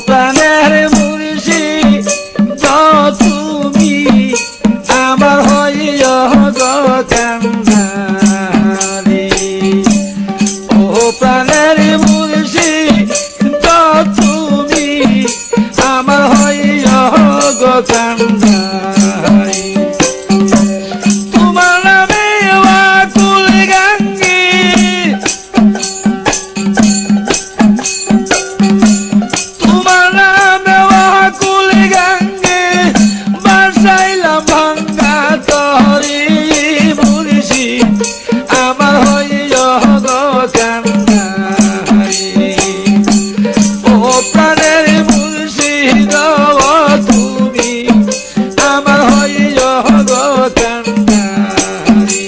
প্রাণের মুর্শিদ তুমি আমার হইয়া গো কান্দারি। ও প্রাণের মুর্শিদ তুমি আমার হইয়া গো কান্দারি। তোমার নামে আকুল গাঙ্গি, তোমার নামে আকুল গাঙ্গে বাসাইলাম ভাঙ্গা তরি মুর্শিদ আমার হইয়া গো কান্দারি। ও প্রাণের মুর্শিদ তুমি আমার হইয়া গো কান্দারি।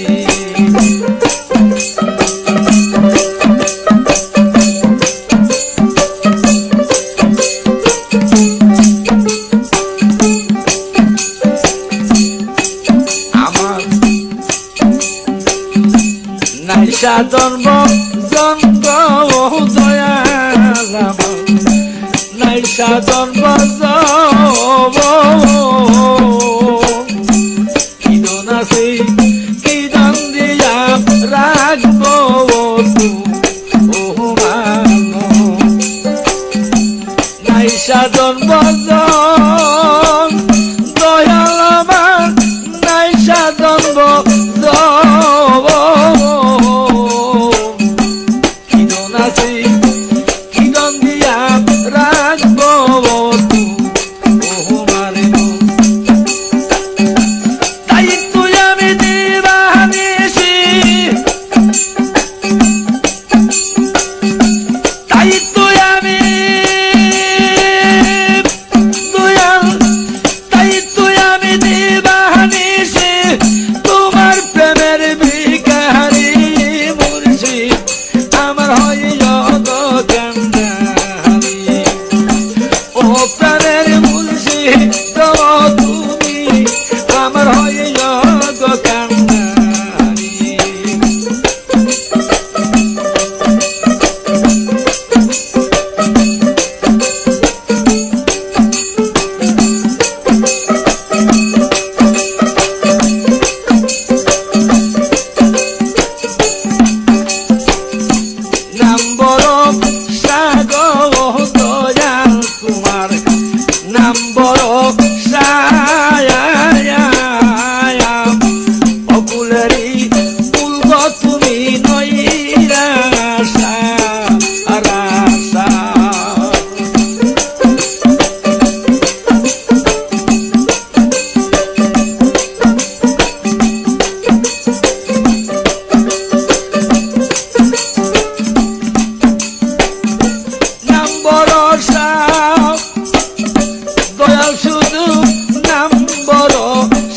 আমার নাইসা জন্ম জন্ম দয়াল, আমার নাইসা জন্ম কিদন আছে কিদন দিয়া রাখবো ও মানো। নাইসা জন্ম দয়াল আমার নাইসা জন্ম কিদন আছে কিদন দিয়া রাখবো ও মারে। তাই তুই আমি দিবানিসি, তাই তুই আমি দয়াল, তাই তুই আমি দিবানিসি তোমার প্রেমের ভিখারি মুর্শিদ আমার হইয়া গো কান্দারি। ও প্রাণের মুর্শিদ তুমি আমার হইয়া গো কান্দারি। নাম বড় সাগর দয়াল তোমার নাম বড় সায়া, অকুলেরই ফুল তুমি নইরা সারা। নাম বড় দয়াল শুধু নাম বড়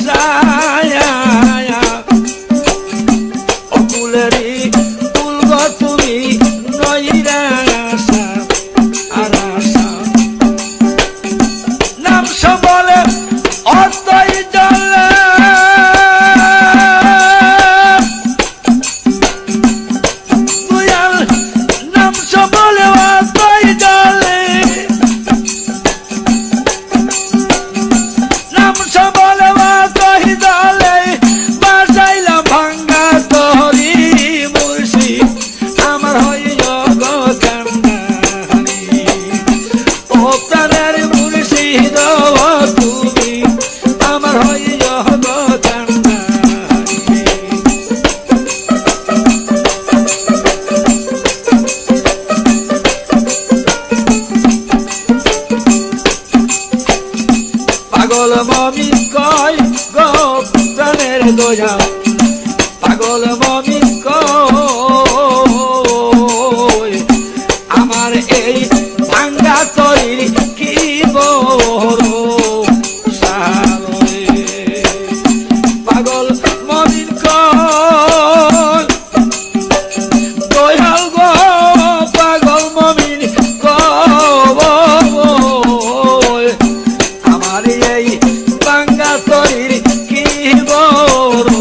সায়া, অকুলেরই ফুল তুমি নইরা সারা। নাম সবলে অতই জলে, দয়াল নাম সবলে অতই জলে, নাম সবলে অতই জলে বাসাইলাম ভাঙ্গা তরি মুর্শিদ আমার হইয়া গো কান্দারি। ও প্রাণের মুর্শিদ তুমি আমার হইয়া গো কান্দারি। পাগল মমিন কয় গো প্রাণের দয়াল, পাগল মমিন কয় আমার এই ভাঙ্গা তরি কি বড় সারে। পাগল মমিন কয় দয়াল গো, পাগল মমিন কয় আমার এই ভাঙ্গা তরি কি বড়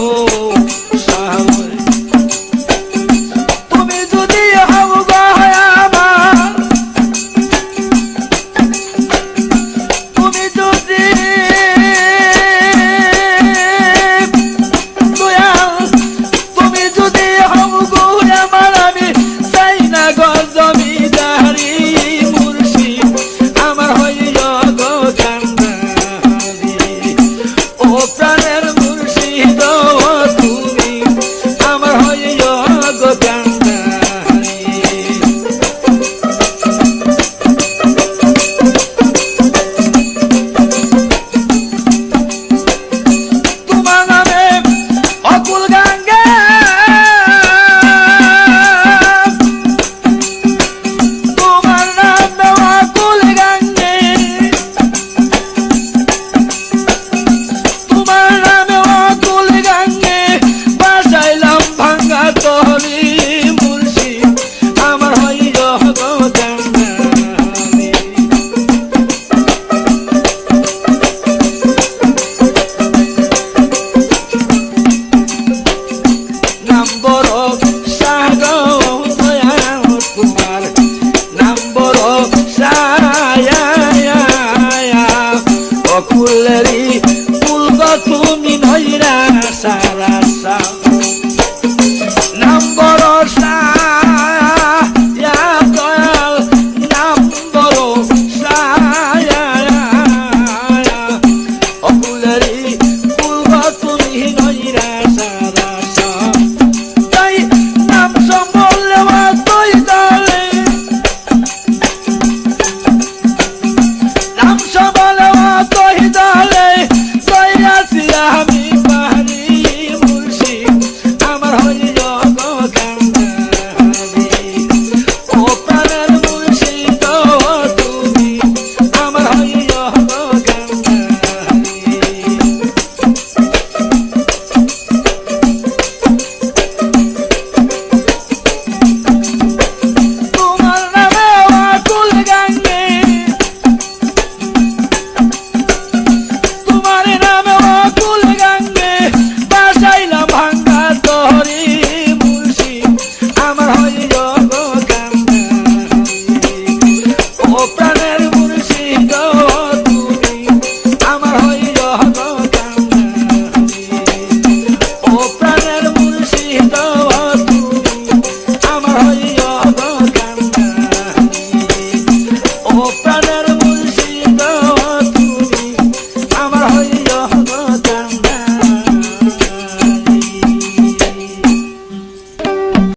নিরাশা